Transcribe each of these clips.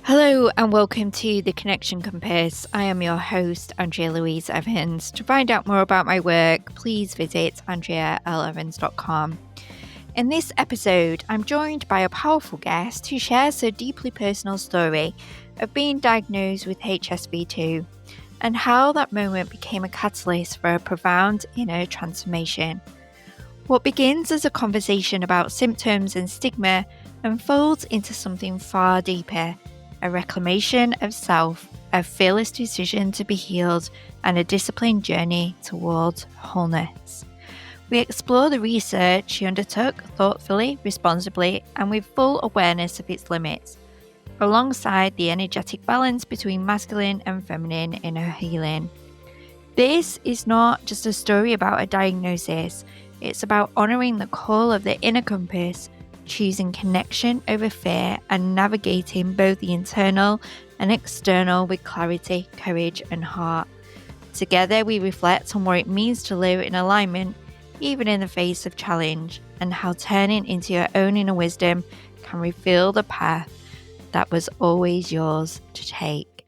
Hello and welcome to the Connection Compass. I am your host, Andrea Louise Evans. To find out more about my work, please visit andrealevans.com. In this episode, I'm joined by a powerful guest who shares her deeply personal story of being diagnosed with HSV2 and how that moment became a catalyst for a profound inner transformation. What begins as a conversation about symptoms and stigma unfolds into something far deeper. A reclamation of self, a fearless decision to be healed, and a disciplined journey towards wholeness. We explore the research she undertook thoughtfully, responsibly, and with full awareness of its limits, alongside the energetic balance between masculine and feminine in her healing. This is not just a story about a diagnosis, it's about honouring the call of the inner compass, choosing connection over fear, and navigating both the internal and external with clarity, courage, and heart. Together, we reflect on what it means to live in alignment, even in the face of challenge, and how turning into your own inner wisdom can reveal the path that was always yours to take.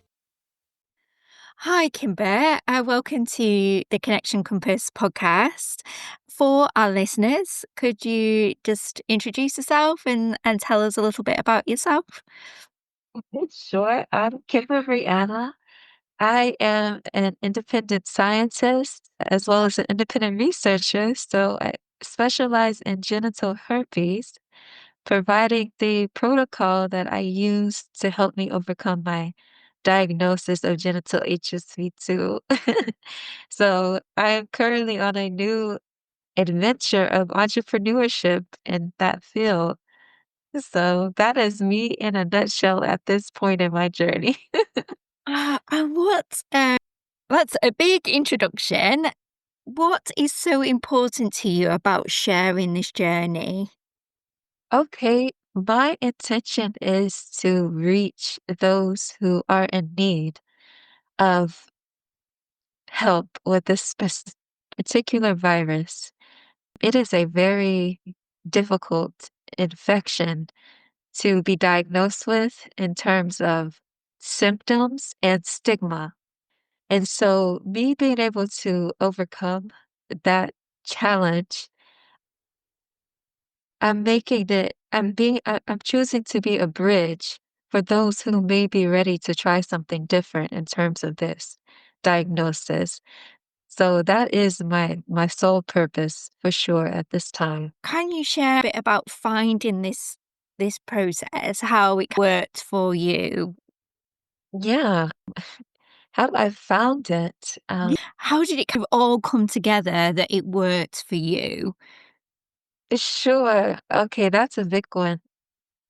Hi, Kimber. Welcome to the Connection Compass podcast. For our listeners, could you just introduce yourself and tell us a little bit about yourself? Sure. I'm Kimber Brianna. I am an independent scientist as well as an independent researcher. So I specialize in genital herpes, providing the protocol that I use to help me overcome my diagnosis of genital HSV2. So I am currently on a new adventure of entrepreneurship in that field. So that is me in a nutshell at this point in my journey. And that's a big introduction. What is so important to you about sharing this journey? Okay, my intention is to reach those who are in need of help with this particular virus. It is a very difficult infection to be diagnosed with in terms of symptoms and stigma. And so, me being able to overcome that challenge, I'm choosing to be a bridge for those who may be ready to try something different in terms of this diagnosis. So that is my sole purpose for sure at this time. Can you share a bit about finding this process, how it worked for you? Yeah, how I found it. How did it kind of all come together that it worked for you? Sure. Okay, that's a big one.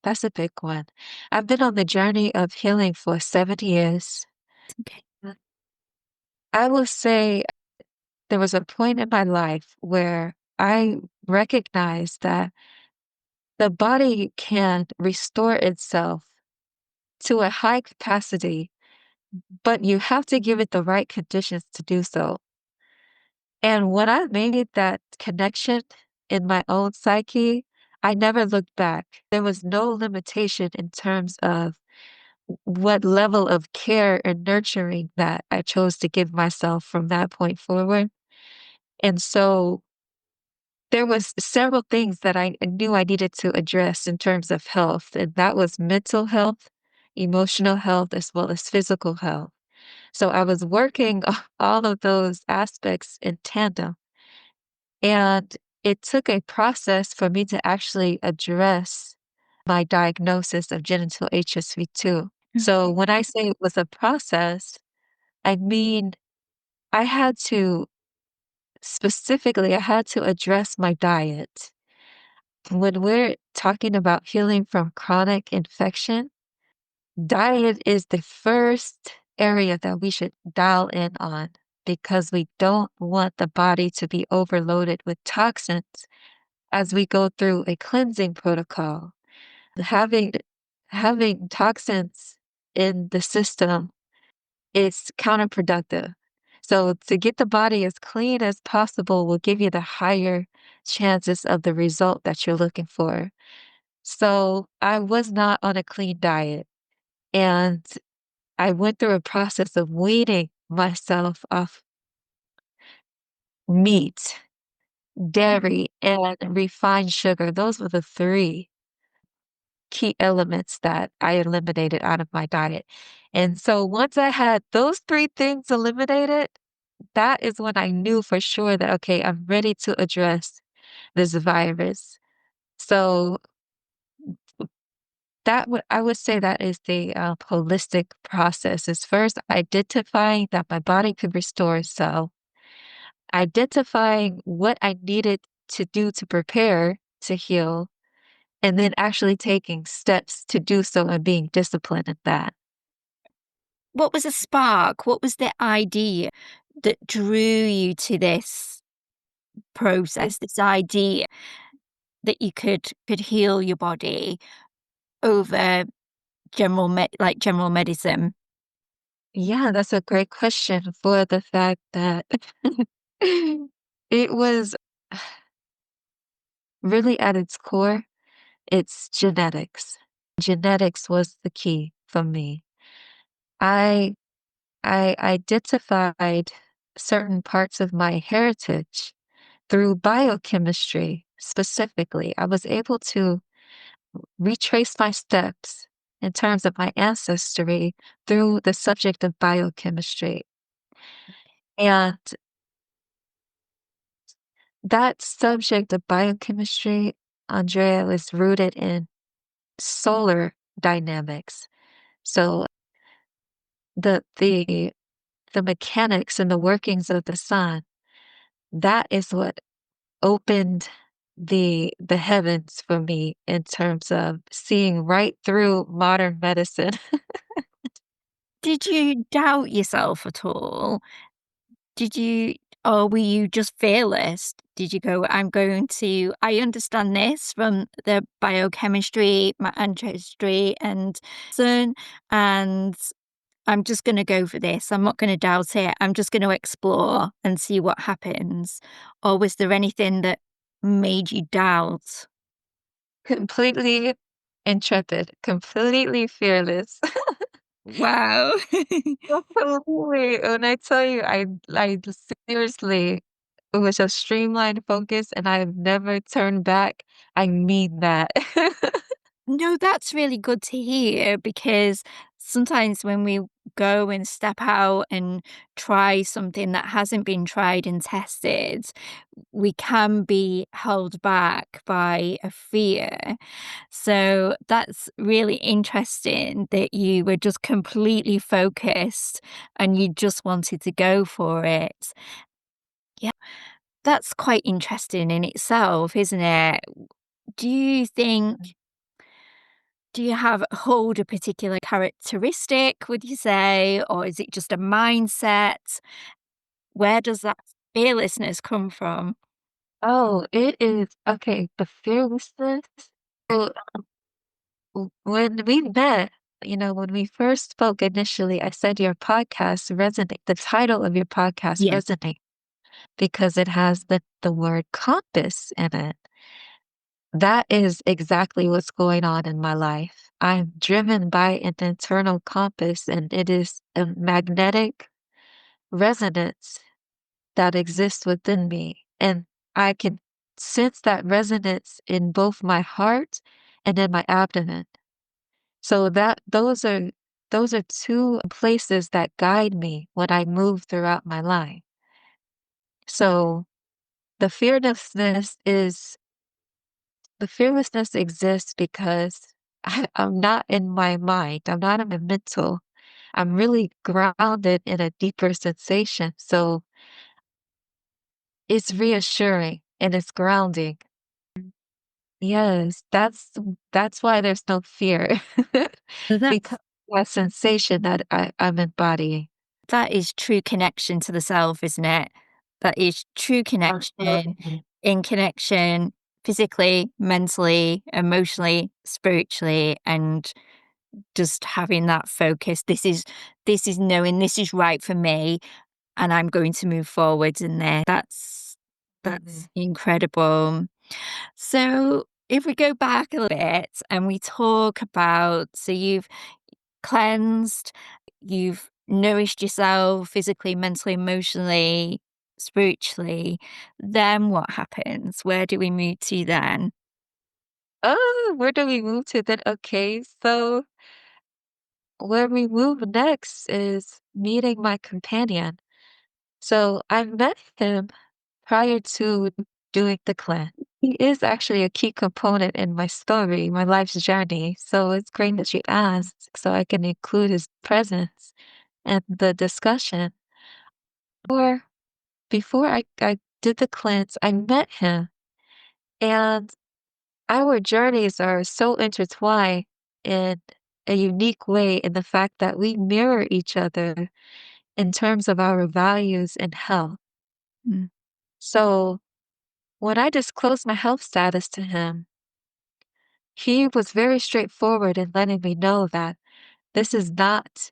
That's a big one. I've been on the journey of healing for 7 years. Okay. I will say there was a point in my life where I recognized that the body can restore itself to a high capacity, but you have to give it the right conditions to do so. And when I made that connection in my own psyche, I never looked back. There was no limitation in terms of what level of care and nurturing that I chose to give myself from that point forward. And so there was several things that I knew I needed to address in terms of health, and that was mental health, emotional health, as well as physical health. So I was working all of those aspects in tandem, and it took a process for me to actually address my diagnosis of genital HSV2. So Okay. when I say it was a process, I mean I had to I had to address my diet. When we're talking about healing from chronic infection, diet is the first area that we should dial in on because we don't want the body to be overloaded with toxins as we go through a cleansing protocol. Having having toxins in the system is counterproductive. So to get the body as clean as possible will give you the higher chances of the result that you're looking for. So I was not on a clean diet. And I went through a process of weaning myself off meat, dairy, and refined sugar. Those were the three key elements that I eliminated out of my diet. And so once I had those three things eliminated, that is when I knew for sure that, okay, I'm ready to address this virus. So I would say that is the holistic process. Is first identifying that my body could restore itself, identifying what I needed to do to prepare to heal, and then actually taking steps to do so and being disciplined in that. What was the spark? What was the idea that drew you to this process, this idea that you could heal your body over general medicine? Yeah, that's a great question for the fact that it was really at its core, it's genetics. Genetics was the key for me. I I identified certain parts of my heritage through biochemistry specifically. I was able to retrace my steps in terms of my ancestry through the subject of biochemistry. And that subject of biochemistry, Andrea, is rooted in solar dynamics. So the the mechanics and the workings of the sun, that is what opened the heavens for me in terms of seeing right through modern medicine. Did you doubt yourself at all? Did you or were you just fearless? Did you go, I understand this from the biochemistry, my ancestry and son, and I'm just gonna go for this. I'm not gonna doubt it. I'm just gonna explore and see what happens. Or was there anything that made you doubt? Completely intrepid, completely fearless. Wow. Absolutely. When I tell you, I seriously, it was a streamlined focus and I've never turned back. I mean that. No, that's really good to hear because sometimes when we go and step out and try something that hasn't been tried and tested, we can be held back by a fear. So that's really interesting that you were just completely focused and you just wanted to go for it. Yeah, that's quite interesting in itself, isn't it? Do you think Do you hold a particular characteristic, would you say, or is it just a mindset? Where does that fearlessness come from? Oh, it is okay, the fearlessness. So when we met, when we first spoke initially, I said your podcast resonate. The title of your podcast Yeah. resonate because it has the word compass in it. That is exactly what's going on in my life. I'm driven by an internal compass, and it is a magnetic resonance that exists within me. And I can sense that resonance in both my heart and in my abdomen. So those are two places that guide me when I move throughout my life. So the fearlessness is the fearlessness exists because I'm not in my mind. I'm not in my mental. I'm really grounded in a deeper sensation. So it's reassuring and it's grounding. Yes, that's why there's no fear. So Because that sensation that I'm embodying. that is true connection to the self, isn't it? That is true connection, Absolutely. in connection physically, mentally, emotionally, spiritually, and just having that focus. This is knowing this is right for me and I'm going to move forward in there. That's Mhm. incredible. So if we go back a little bit and we talk about, so cleansed, you've nourished yourself physically, mentally, emotionally, spiritually, then what happens? Where do we move to then? Oh, where do we move to then? Okay, so where we move next is meeting my companion. So I met him prior to doing the cleanse. He is actually a key component in my story, my life's journey. So it's great that you asked so I can include his presence in the discussion. Or before I did the cleanse, I met him and our journeys are so intertwined in a unique way in the fact that we mirror each other in terms of our values and health. Mm, So when I disclosed my health status to him, he was very straightforward in letting me know that this is not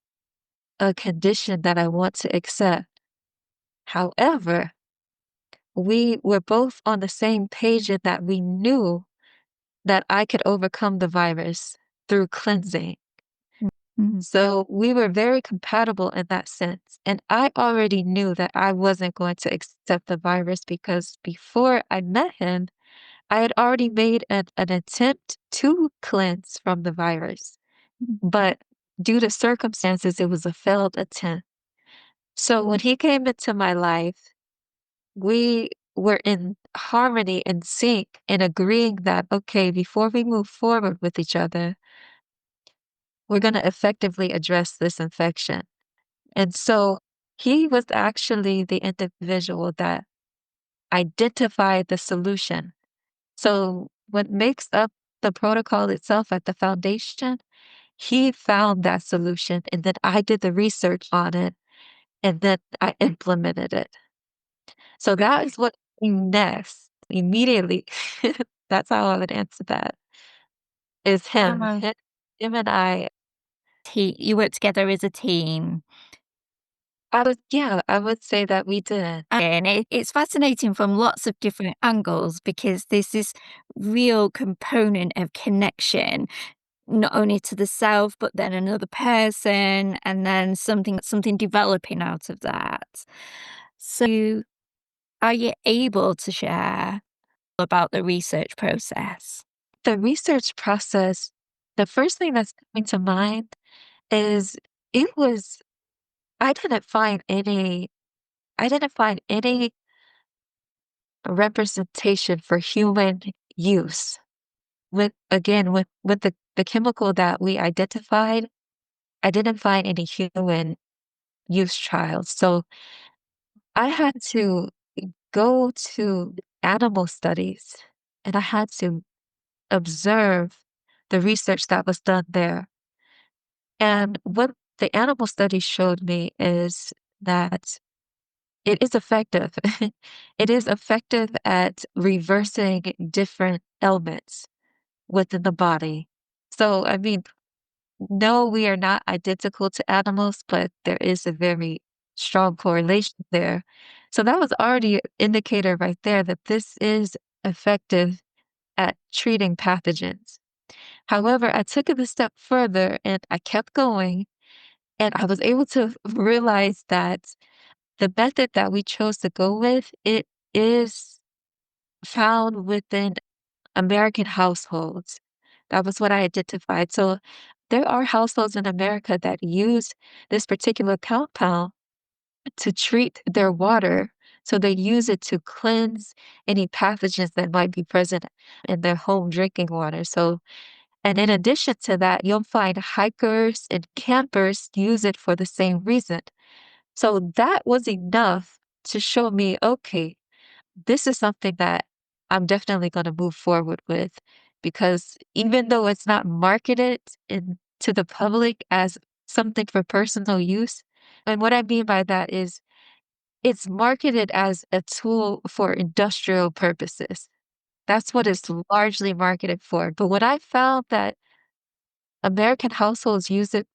a condition that I want to accept. However, we were both on the same page in that we knew that I could overcome the virus through cleansing. mm, So we were very compatible in that sense. And I already knew that I wasn't going to accept the virus because before I met him, I had already made an attempt to cleanse from the virus. mm, But due to circumstances, it was a failed attempt. So when he came into my life, we were in harmony and sync and agreeing that, okay, before we move forward with each other, we're going to effectively address this infection. And so he was actually the individual that identified the solution. So what makes up the protocol itself at the foundation, he found that solution and then I did the research on it and then I implemented it. So that is what came next immediately. That's how I would answer that. Is him. uh, Him and I. You work together as a team. I would say that we did. And it's fascinating from lots of different angles because there's this real component of connection, not only to the self, but then another person, and then something developing out of that. So, are you able to share about the research process? The research process, the first thing that's coming to mind is it was I didn't find any I didn't find any representation for human use. With again, with the chemical that we identified, I didn't find any human use trials. So I had to go to animal studies and I had to observe the research that was done there. And what the animal study showed me is that it is effective. It is effective at reversing different ailments within the body. So, I mean, no, we are not identical to animals, but there is a very strong correlation there. So that was already an indicator right there that this is effective at treating pathogens. However, I took it a step further and I kept going, and I was able to realize that the method that we chose to go with, it is found within American households. That was what I identified. So there are households in America that use this particular compound to treat their water. So they use it to cleanse any pathogens that might be present in their home drinking water. So, and in addition to that, you'll find hikers and campers use it for the same reason. So that was enough to show me, okay, this is something that I'm definitely going to move forward with because even though it's not marketed to the public as something for personal use, and what I mean by that is it's marketed as a tool for industrial purposes. That's what it's largely marketed for. But when I found that American households use it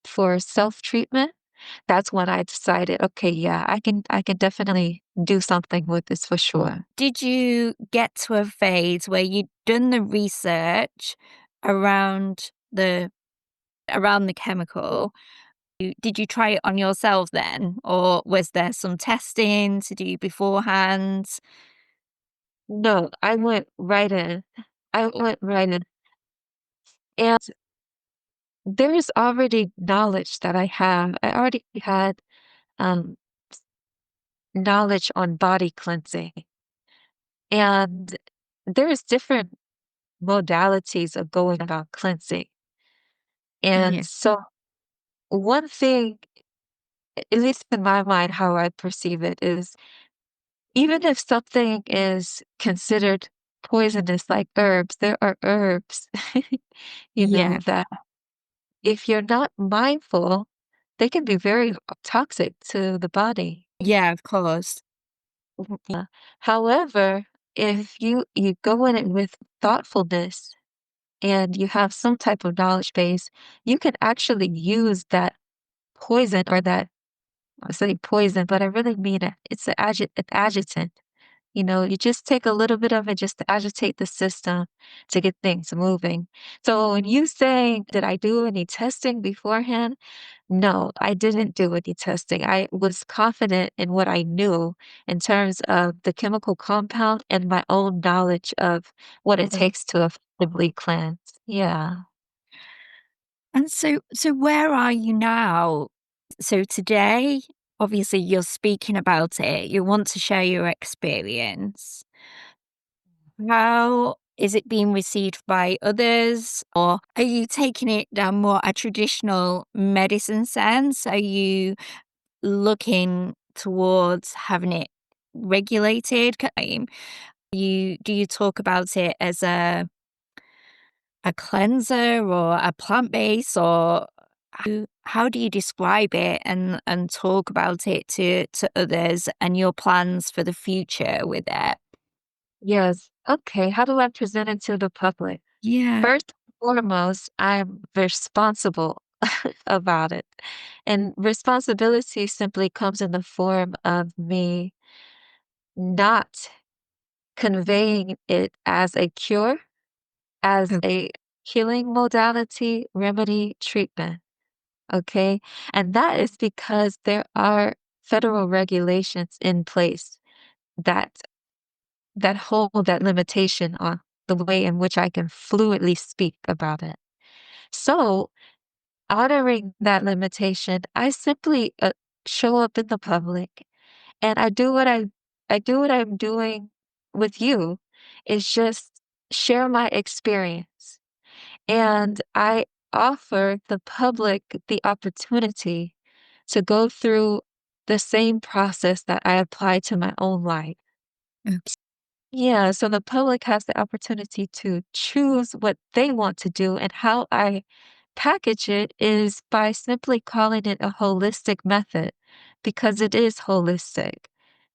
for self-treatment, that's when I decided, okay, yeah, I can definitely do something with this for sure. Did you get to a phase where you'd done the research around the around the chemical. Did you try it on yourself then, or was there some testing to do beforehand? No, I went right in. I went right in. And there is already knowledge that I have. I already had um, knowledge on body cleansing. And there's different modalities of going about cleansing. And Yeah. so one thing, at least in my mind, how I perceive it is even if something is considered poisonous like herbs, there are herbs, Yeah. that if you're not mindful, they can be very toxic to the body. Yeah, of course. Yeah. However, if you go in it with thoughtfulness and you have some type of knowledge base, you can actually use that poison or that I say poison, but I really mean it. It's an adjutant. You just take a little bit of it just to agitate the system to get things moving. So when you saying, did I do any testing beforehand? No, I didn't do any testing. I was confident in what I knew in terms of the chemical compound and my own knowledge of what it takes to effectively cleanse. Yeah. And so where are you now? So today, obviously you're speaking about it. You want to share your experience. How is it being received by others? Or are you taking it down more a traditional medicine sense? Are you looking towards having it regulated? Do you talk about it as a cleanser or a plant base, or how do you describe it and talk about it to others and your plans for the future with it? Yes. Okay. How do I present it to the public? Yeah. First and foremost, I'm responsible about it. And responsibility simply comes in the form of me not conveying it as a cure, as a healing modality, remedy, treatment. Okay. And that is because there are federal regulations in place that hold that limitation on the way in which I can fluidly speak about it. So, honoring that limitation, I simply show up in the public and I do what I'm doing with you is just share my experience. And I offer the public the opportunity to go through the same process that I apply to my own life. Okay. Yeah, so the public has the opportunity to choose what they want to do, and how I package it is by simply calling it a holistic method because it is holistic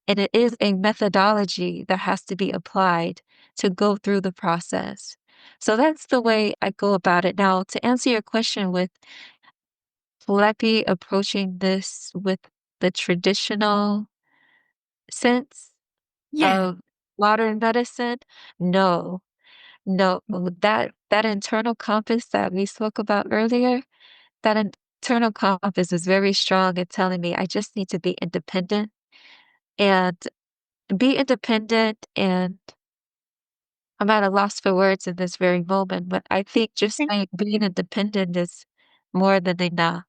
and it is a methodology that has to be applied to go through the process. So that's the way I go about it. Now, to answer your question with, will I be approaching this with the traditional sense Yeah. of modern medicine? No. No, that internal compass that we spoke about earlier, that internal compass is very strong in telling me I just need to be independent and and I'm at a loss for words in this very moment, but I think just saying being independent is more than enough.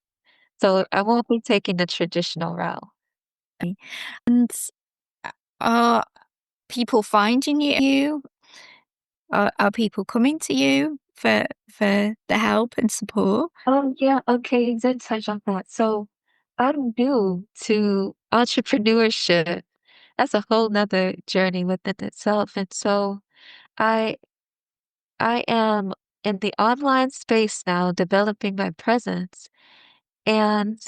So I won't be taking the traditional route. Okay. And are people finding you? Are people coming to you for the help and support? Oh, yeah, okay, you did touch on that. So I'm new to entrepreneurship. That's a whole nother journey within itself. And so I I am in the online space now developing my presence, and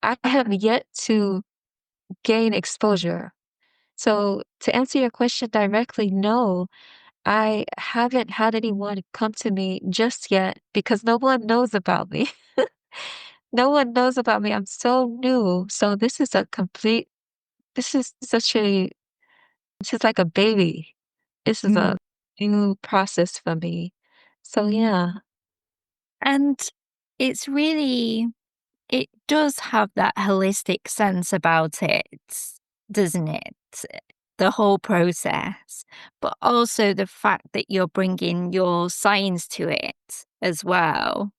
I have yet to gain exposure. So to answer your question directly, no, I haven't had anyone come to me just yet because no one knows about me. No one knows about me. I'm so new. So this is such a this is like a baby. This is a Mm. new process for me. So yeah. And it's really, it does have that holistic sense about it, doesn't it? The whole process, but also the fact that you're bringing your science to it as well.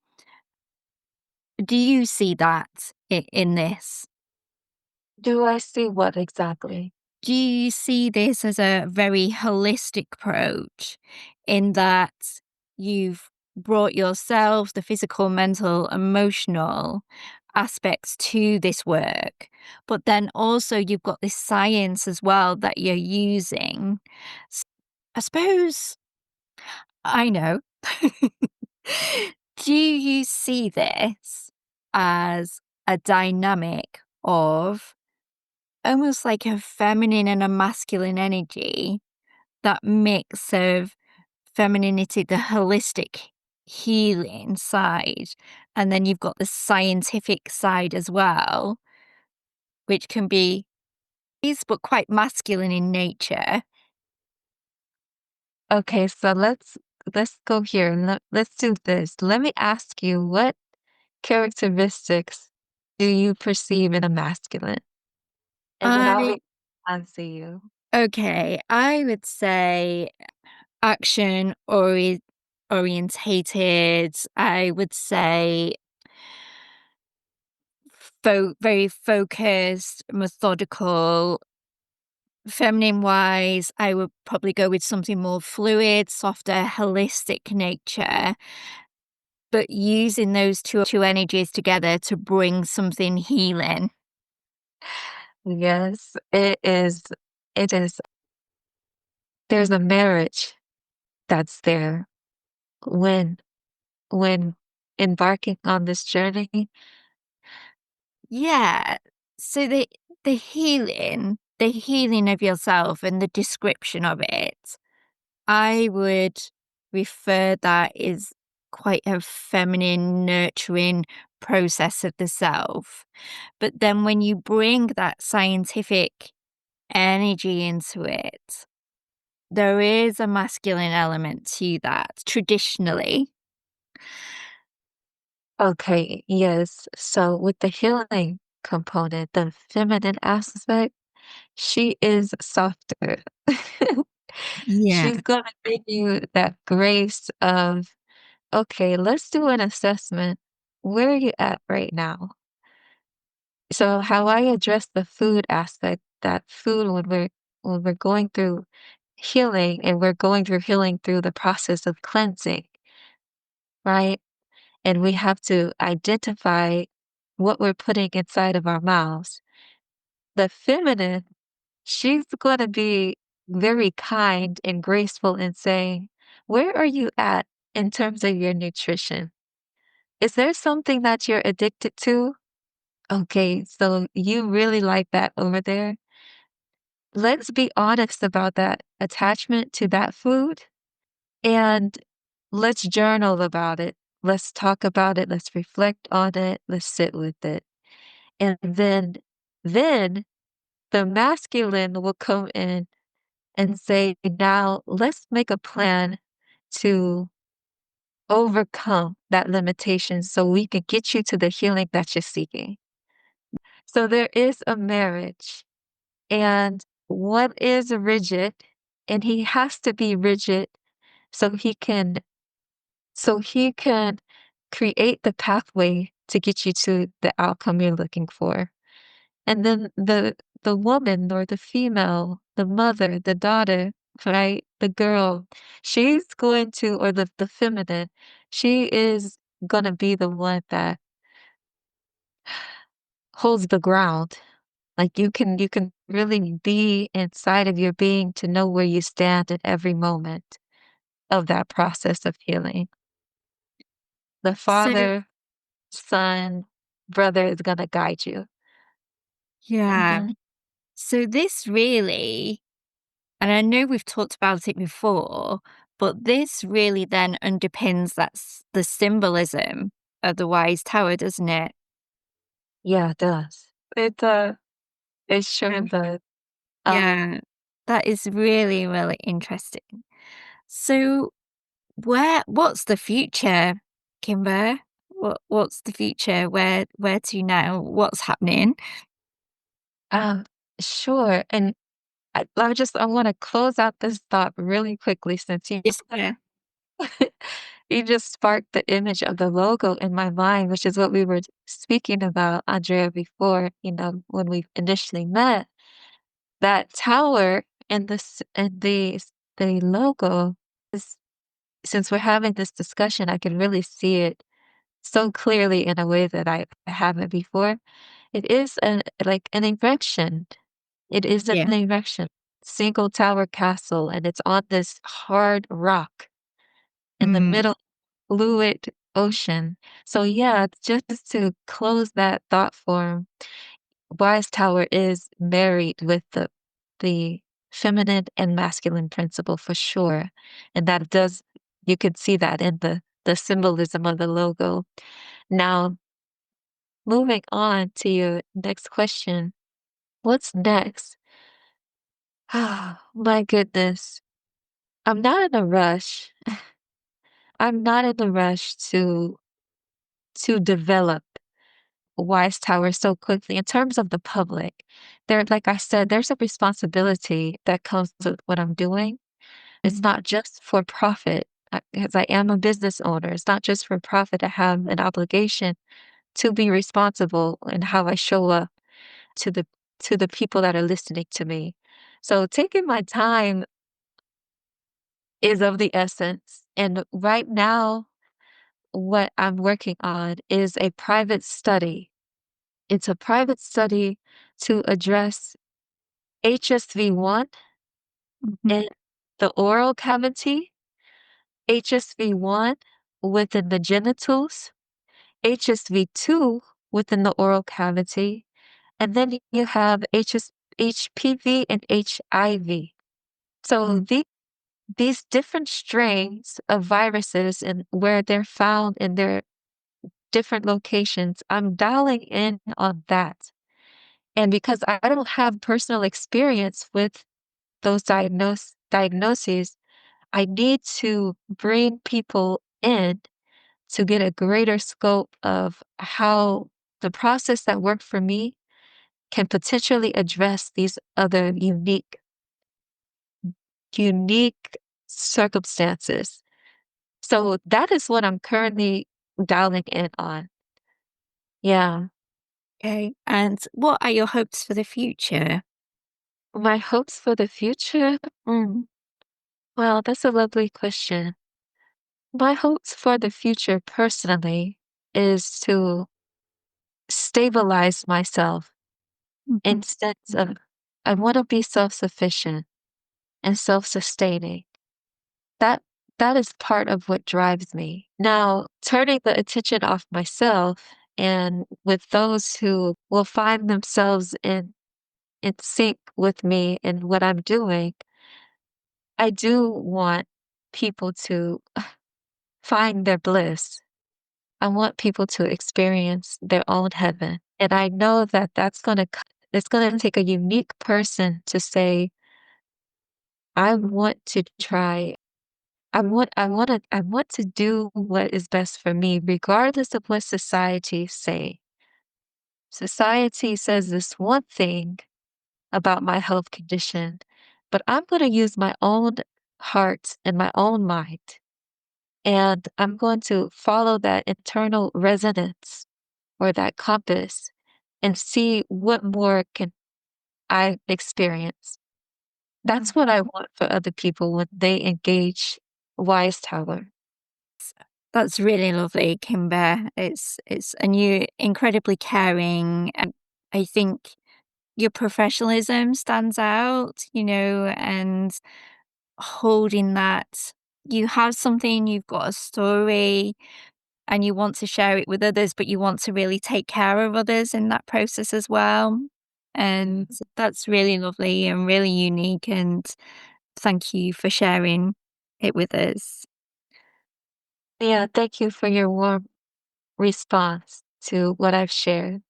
Do you see that in this? Do I see what exactly? Do you see this as a very holistic approach in that you've brought yourself, the physical, mental, emotional aspects to this work, but then also you've got this science as well that you're using? S- I suppose I know. Do you see this as a dynamic of almost like a feminine and a masculine energy, that mix of femininity, the holistic healing side, and then you've got the scientific side as well, which can be is but quite masculine in nature. Okay, so let's go here and let's do this. Let me ask you, what characteristics do you perceive in a masculine? And then I'll I be answer you. Okay, I would say action orientated. I would say very focused, methodical. Feminine wise, I would probably go with something more fluid, softer, holistic nature, but using those two energies together to bring something healing. Yes, it is there's a marriage that's there when when embarking on this journey. Yeah. So the healing of yourself and the description of it, I would refer that is quite a feminine, nurturing process of the self. But then when you bring that scientific energy into it, there is a masculine element to that traditionally. Okay, yes. So with the healing component, the feminine aspect, she is softer. Yeah. She's gonna give you that grace of, okay, let's do an assessment. Where are you at right now? So how I address the food aspect, that food when we're going through healing and we're going through healing through the process of cleansing, right? And we have to identify what we're putting inside of our mouths. The feminine, she's going to be very kind and graceful in saying, where are you at in terms of your nutrition? Is there something that you're addicted to? Okay, so you really like that over there. Let's be honest about that attachment to that food, and let's journal about it. Let's talk about it. Let's reflect on it. Let's sit with it. And then the masculine will come in and say, now let's make a plan to overcome that limitation so we can get you to the healing that you're seeking. So there is a marriage, and one is rigid, and he has to be rigid so he can create the pathway to get you to the outcome you're looking for. And then the woman or the female, the mother, the daughter, right? The girl, she's going to, or the feminine, she is gonna be the one that holds the ground. Like you can really be inside of your being to know where you stand at every moment of that process of healing. The So, father, son, brother is gonna guide you. yeah. Mhm. So this really, and I know we've talked about it before, but this really then underpins the symbolism of the Wise Tower, doesn't it? Yeah, it does. It sure does. Um, Yeah. That is really, really interesting. So what's the future, Kimber? What's the future? Where to now? What's happening? Um, sure. And I want to close out this thought really quickly since Yeah. you just sparked the image of the logo in my mind, which is what we were speaking about, Andrea, before, when we initially met. That tower and the logo is, since we're having this discussion, I can really see it so clearly in a way that I haven't before. It is like an erection. It is an Yeah. erection, single tower castle, and it's on this hard rock in the Mm. middle fluid ocean. So yeah, just to close that thought form, Wise Tower is married with the feminine and masculine principle for sure. And that does, you could see that in the symbolism of the logo. Now, moving on to your next question, what's next? Ah, my goodness. I'm not in a rush. I'm not in a rush to develop Wise Tower so quickly in terms of the public. There, like I said, there's a responsibility that comes with what I'm doing. It's not just for profit, because I am a business owner. It's not just for profit. I have an obligation to be responsible in how I show up to the people that are listening to me. So taking my time is of the essence. And right now, what I'm working on is a private study. It's a private study to address HSV1 Mhm. in the oral cavity, HSV1 within the genitals, HSV2 within the oral cavity, and then you have HPV and HIV. So these different strains of viruses and where they're found in their different locations, I'm dialing in on that. And because I don't have personal experience with those diagnoses, I need to bring people in to get a greater scope of how the process that worked for me can potentially address these other unique circumstances. So that is what I'm currently dialing in on. Yeah. Okay. And what are your hopes for the future? My hopes for the future? Well, that's a lovely question. My hopes for the future personally is to stabilize myself Mhm. in sense of I want to be self-sufficient and self-sustaining. That that is part of what drives me. Now, turning the attention off myself and with those who will find themselves in sync with me and what I'm doing, I do want people to find their bliss. I want people to experience their own heaven. And I know that it's going to take a unique person to say, I want to try. I want to do what is best for me, regardless of what society say. Society says this one thing about my health condition, but I'm going to use my own heart and my own mind. And I'm going to follow that internal resonance or that compass and see what more can I experience. That's what I want for other people when they engage Wise Tower. That's really lovely, Kimber. It's and you're incredibly caring, and I think your professionalism stands out, and holding that you have something, you've got a story, and you want to share it with others, but you want to really take care of others in that process as well. And that's really lovely and really unique. And thank you for sharing it with us. Yeah, thank you for your warm response to what I've shared.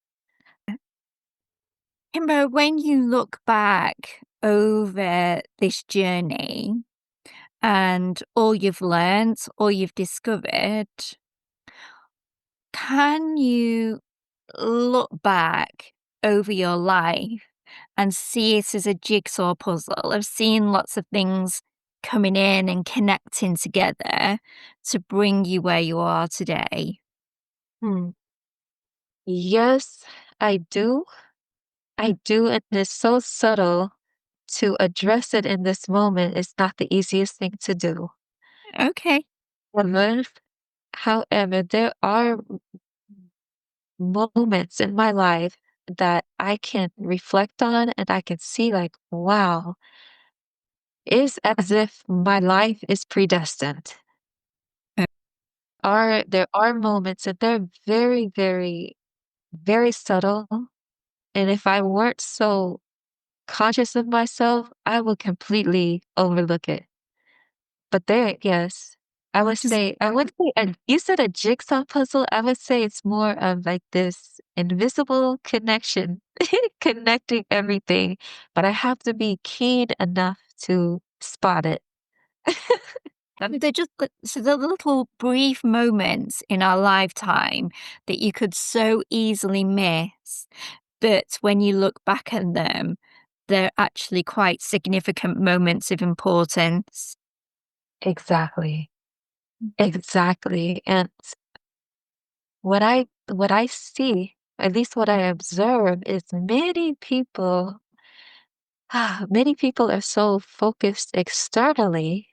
Kimber, when you look back over this journey and all you've learnt, all you've discovered, can you look back over your life and see it as a jigsaw puzzle of seeing lots of things coming in and connecting together to bring you where you are today? Hmm. Yes, I do. I do, and it's so subtle. To address it in this moment is not the easiest thing to do. Okay. However, however, there are moments in my life that I can reflect on and I can see like, wow, it's as if my life is predestined. Uh, There are moments and they're very, very, very subtle. And if I weren't so conscious of myself, I would completely overlook it. But there, yes, Does I would say, and you said a jigsaw puzzle. I would say it's more of like this invisible connection, connecting everything, but I have to be keen enough to spot it. they're just so the little brief moments in our lifetime that you could so easily miss, but when you look back at them, they're actually quite significant moments of importance. Exactly. Exactly. And what I see, at least what I observe, is many people are so focused externally,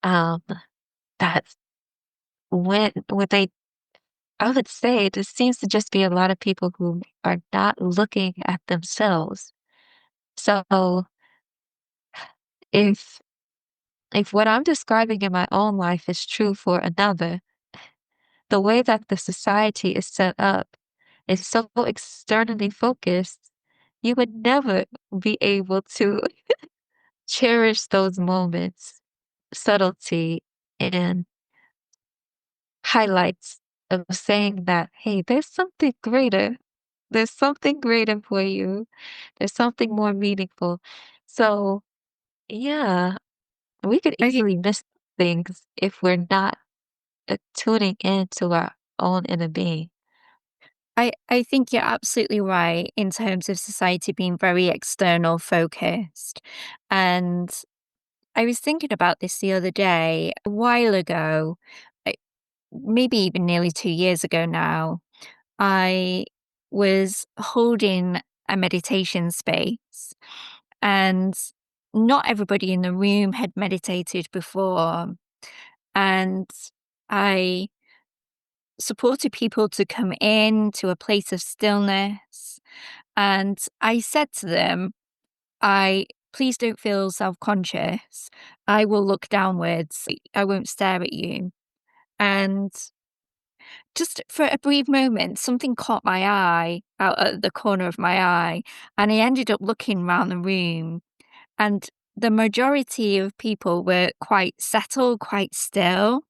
um, that when they I would say there seems to just be a lot of people who are not looking at themselves. So if if what I'm describing in my own life is true for another, the way that the society is set up is so externally focused, you would never be able to cherish those moments, subtlety, and highlights of saying that, hey, there's something greater. There's something greater for you. There's something more meaningful. So, yeah, we could Okay, easily miss things if we're not tuning into our own inner being. I think you're absolutely right in terms of society being very external focused. And I was thinking about this the other day, a while ago, I- maybe even nearly 2 years ago now. I was holding a meditation space, and not everybody in the room had meditated before. And I supported people to come in to a place of stillness. And I said to them, I please don't feel self conscious. I will look downwards. I won't stare at you. And just for a brief moment, something caught my eye out at the corner of my eye, and I ended up looking around the room, and the majority of people were quite settled, quite still,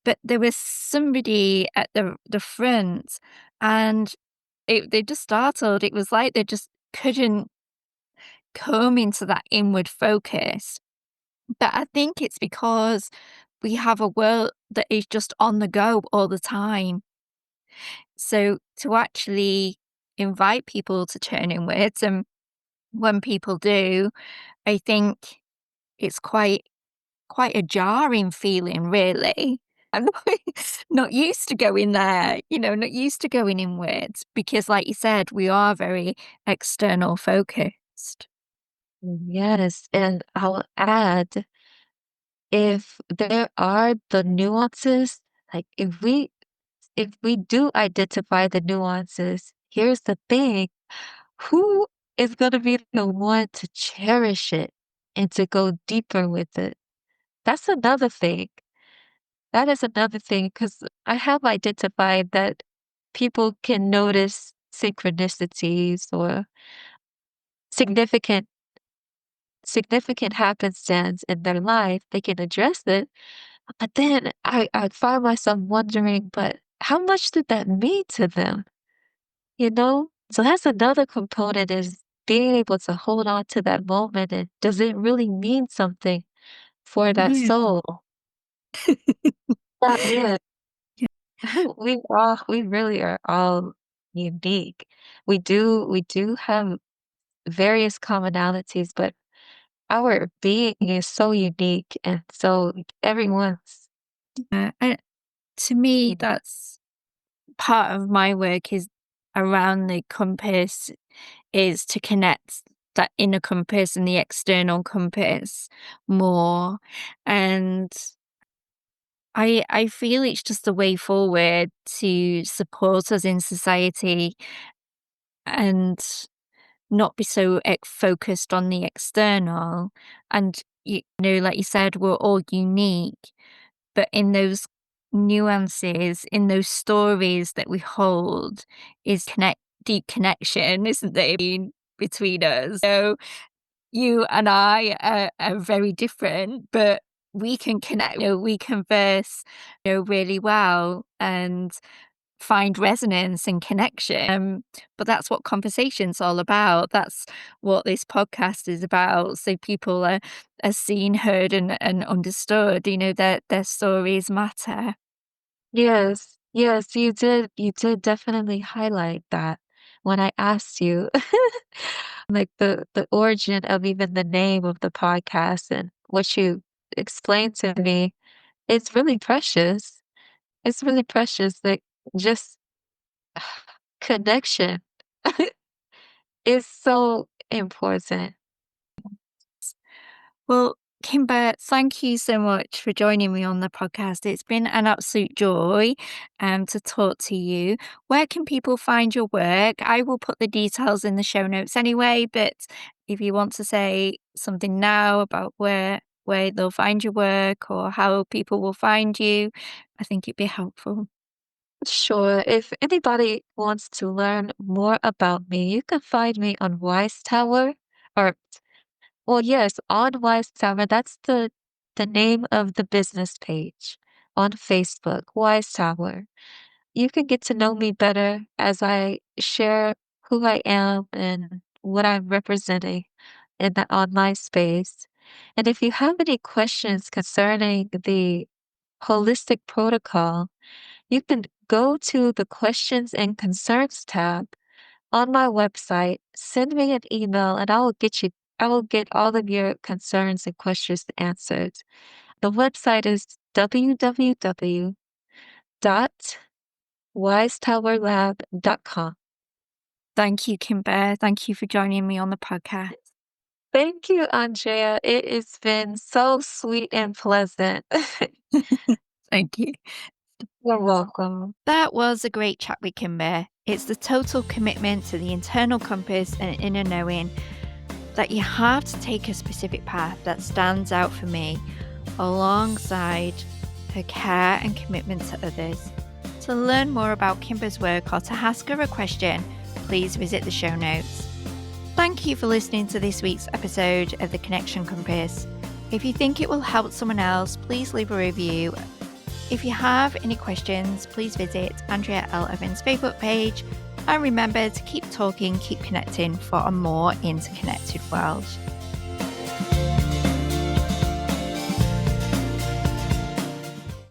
but there was somebody at the front, and they just startled. It was like they just couldn't come into that inward focus. But I think it's because we have a world that is just on the go all the time. So to actually invite people to turn inwards, and when people do, I think it's quite a jarring feeling, really. I'm not, not used to going there, not used to going inwards because, like you said, we are very external focused. Yes, and I'll add, if there are the nuances, like if we do identify the nuances, here's the thing. Who is gonna be the one to cherish it and to go deeper with it? That's another thing. That is another thing because I have identified that people can notice synchronicities or significant significant happenstance in their life. They can address it, but then I find myself wondering, but how much did that mean to them? You know? So that's another component is being able to hold on to that moment and does it really mean something for that Yeah. soul? That yeah. We really are all unique. We do have various commonalities, but our being is so unique, and so everyone's And to me, unique. that's part of my work is around the compass is to connect that inner compass and the external compass more. And I feel it's just the way forward to support us in society and not be so focused on the external. And like you said, we're all unique, but in those nuances, in those stories that we hold, is deep connection, isn't there, between us? So you and I are very different, but we can connect. We converse, really well, and find resonance and connection. But that's what conversation's all about. That's what this podcast is about. So people are seen, heard, and understood. Their stories matter. Yes, yes, you did definitely highlight that when I asked you, like, the origin of even the name of the podcast and what you explained to me. It's really precious. It's really precious, like, just connection is so important. Well, Kimber, thank you so much for joining me on the podcast. It's been an absolute joy to talk to you. Where can people find your work? I will put the details in the show notes anyway, but if you want to say something now about where they'll find your work or how people will find you, I think it'd be helpful. Sure, if anybody wants to learn more about me, you can find me on Wise Tower, or well, yes, on Wise Tower. That's the name of the business page on Facebook, Wise Tower. You can get to know me better as I share who I am and what I'm representing in that online space. And if you have any questions concerning the holistic protocol, you can go to the questions and concerns tab on my website, send me an email, and I will get all of your concerns and questions answered. The website is www.wisetowerlab.com. Thank you, Kimber. Thank you for joining me on the podcast. Thank you, Andrea. It has been so sweet and pleasant. Thank you. You're welcome. That was a great chat with Kimber. It's the total commitment to the internal compass and inner knowing that you have to take a specific path that stands out for me, alongside her care and commitment to others. To learn more about Kimber's work or to ask her a question, please visit the show notes. Thank you for listening to this week's episode of The Connection Compass. If you think it will help someone else, please leave a review. If you have any questions, please visit Andrea L. Evans' Facebook page. And remember to keep talking, keep connecting for a more interconnected world.